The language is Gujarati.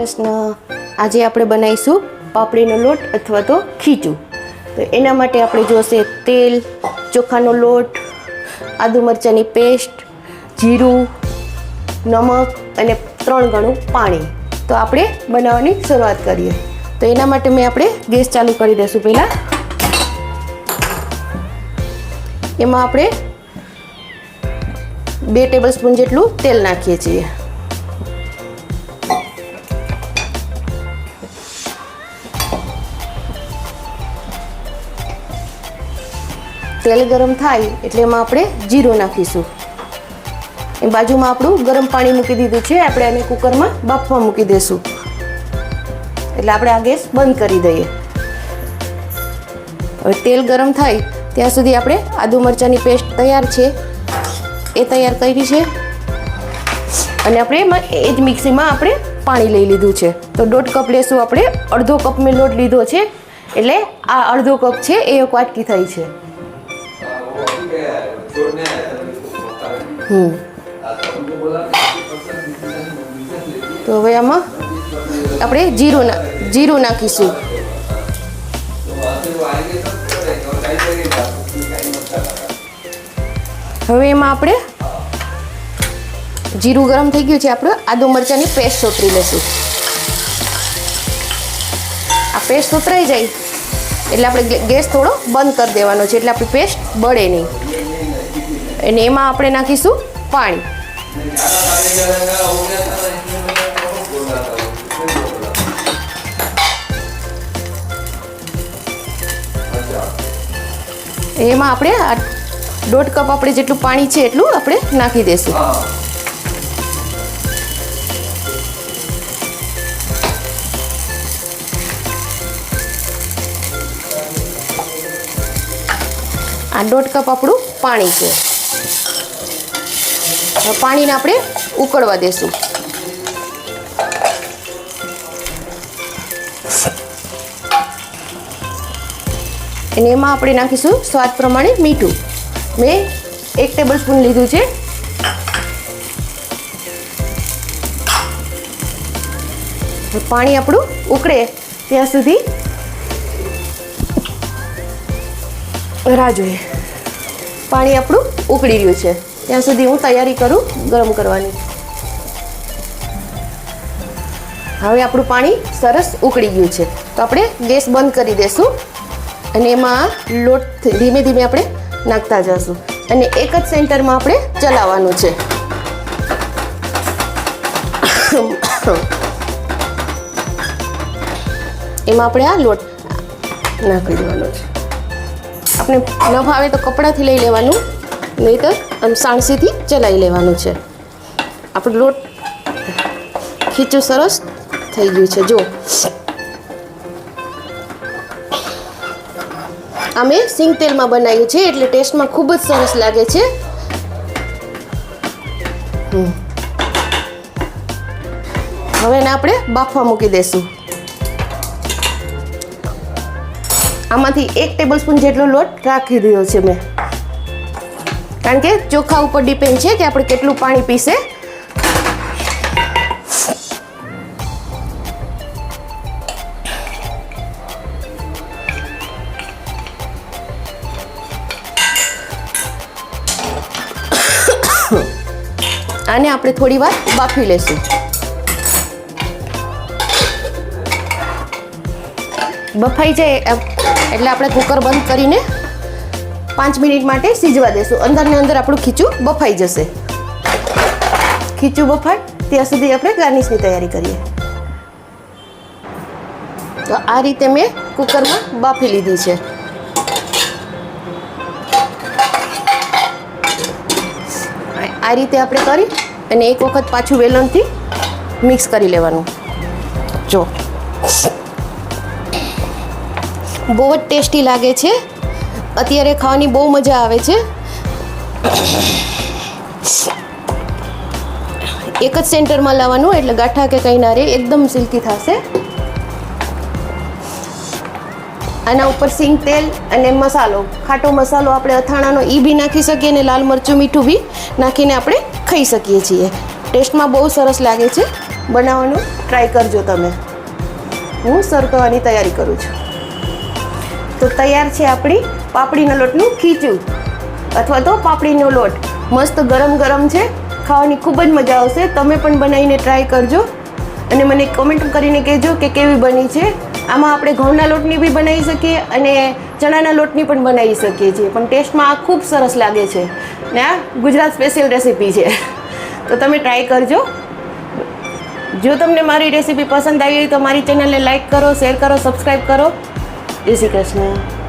કૃષ્ણ. આજે આપણે બનાવીશું પાપડીનો લોટ અથવા તો ખીચું. તો એના માટે આપણે જોશે તેલ, ચોખાનો લોટ, આદુ મરચાંની પેસ્ટ, જીરું, નમક અને 3 ગણું પાણી. તો આપણે બનાવવાની શરૂઆત કરીએ. તો એના માટે આપણે ગેસ ચાલુ કરી દઈશું. પહેલાં એમાં આપણે 2 ટેબલસ્પૂન જેટલું તેલ નાખીએ છીએ. તેલ ગરમ થાય એટલે એમાં આપણે જીરું નાખીશું. એ બાજુમાં આપણું ગરમ પાણી મૂકી દીધું છે. આપણે આને કુકરમાં બાફવા મૂકી દઈશું. એટલે આપણે આ ગેસ બંધ કરી દઈએ. હવે તેલ ગરમ થાય ત્યાં સુધી આપણે આદુ મરચાંની પેસ્ટ તૈયાર છે એ તૈયાર કરી છે. અને આપણે એમાં એ જ મિક્સીમાં આપણે પાણી લઈ લીધું છે. તો 1.5 કપ લેશું આપણે. અડધો કપ મેં લોટ લીધો છે એટલે આ અડધો કપ છે એ 1 વાટકી થઈ છે. તો હવે આમાં આપણે જીરું નાખીશું. હવે એમાં આપણે જીરું ગરમ થઈ ગયું છે. આપણે આદુ મરચાંની પેસ્ટ સોતરી લેશું. આ પેસ્ટ સોતરાઈ જાય એટલે આપણે ગેસ થોડો બંધ કરી દેવાનો છે એટલે આપણી પેસ્ટ બળે નહીં. અને એમાં આપણે નાખીશું પાણી. એમાં આપણે 1.5 કપ આપણે જેટલું પાણી છે એટલું આપણે નાખી દઈશું. આ 1.5 કપ આપણું પાણી છે. પાણીને આપણે ઉકળવા દેશું. અને એમાં આપણે નાખીશું સ્વાદ પ્રમાણે મીઠું. મેં 1 ટેબલસ્પૂન લીધું છે. પાણી આપણું ઉકળે ત્યાં સુધી રાહ જોઈએ. પાણી આપણું ઉકળી રહ્યું છે ત્યાં સુધી હું તૈયારી કરું ગરમ કરવાની. હવે આપણું પાણી સરસ ઉકળી ગયું છે. તો આપણે ગેસ બંધ કરી દઈશું. અને એમાં લોટ ધીમે ધીમે આપણે નાખતા જઈશું. અને એક જ સેન્ટરમાં આપણે ચલાવવાનું છે. એમાં આપણે આ લોટ નાખી દેવાનો છે. આપણે ન ભાવે તો કપડાથી લઈ લેવાનું, નહીં તો આમ સાણસીથી ચલાવી લેવાનું છે. આપણું લોટ ખીચું સરસ થઈ ગયું છે. જો અમે સિંગ તેલમાં બનાવ્યું છે એટલે ટેસ્ટમાં ખૂબ જ સરસ લાગે છે. હવે એને આપણે બાફવા મૂકી દઈશું. આમાંથી 1 ટેબલસ્પૂન જેટલો લોટ રાખી દીધો છે મેં, કારણ કે ચોખા ઉપર ડિપેન્ડ છે કે આપણે કેટલું પાણી પીશે. આને આપણે થોડી વાર બાફી લેશું. બફાઈ જાય એટલે આપણે કુકર બંધ કરીને 5 મિનિટ માટે સિજવા દેશું. અંદરને અંદર આપણું ખીચું બફાઈ જશે. ખીચું બફાય ત્યાં સુધી આપણે ગાર્નિશની તૈયારી કરીએ. તો આ રીતે મેં કુકરમાં બાફી લીધી છે. આ રીતે આપણે કરી અને એક વખત પાછું વેલણથી મિક્સ કરી લેવાનું. જો બહુ જ ટેસ્ટી લાગે છે. અત્યારે ખાવાની બહુ મજા આવે છે. એક જ સેન્ટરમાં લાવવાનું એટલે ગાંઠા કે કંઈ ના રહે, એકદમ સિલ્કી થશે. આના ઉપર સિંગ તેલ અને મસાલો, ખાટો મસાલો આપણે અથાણાનો એ બી નાખી શકીએ અને લાલ મરચું મીઠું બી નાખીને આપણે ખાઈ શકીએ છીએ. ટેસ્ટમાં બહુ સરસ લાગે છે. બનાવવાનું ટ્રાય કરજો તમે. હું સર્વ કરવાની તૈયારી કરું છું. તો તૈયાર છે આપણી પાપડીના લોટનું ખીચું અથવા તો પાપડીનો લોટ. મસ્ત ગરમ ગરમ છે, ખાવાની ખૂબ જ મજા આવશે. તમે પણ બનાવીને ટ્રાય કરજો અને મને કોમેન્ટ કરીને કહેજો કે કેવી બની છે. આમાં આપણે ઘઉંના લોટની બી બનાવી શકીએ અને ચણાના લોટની પણ બનાવી શકીએ છીએ, પણ ટેસ્ટમાં આ ખૂબ સરસ લાગે છે ને આ ગુજરાત સ્પેશિયલ રેસીપી છે. તો તમે ટ્રાય કરજો. જો તમને મારી રેસીપી પસંદ આવી હોય તો મારી ચેનલને લાઈક કરો, શેર કરો, સબસ્ક્રાઈબ કરો. જય શ્રી કૃષ્ણ.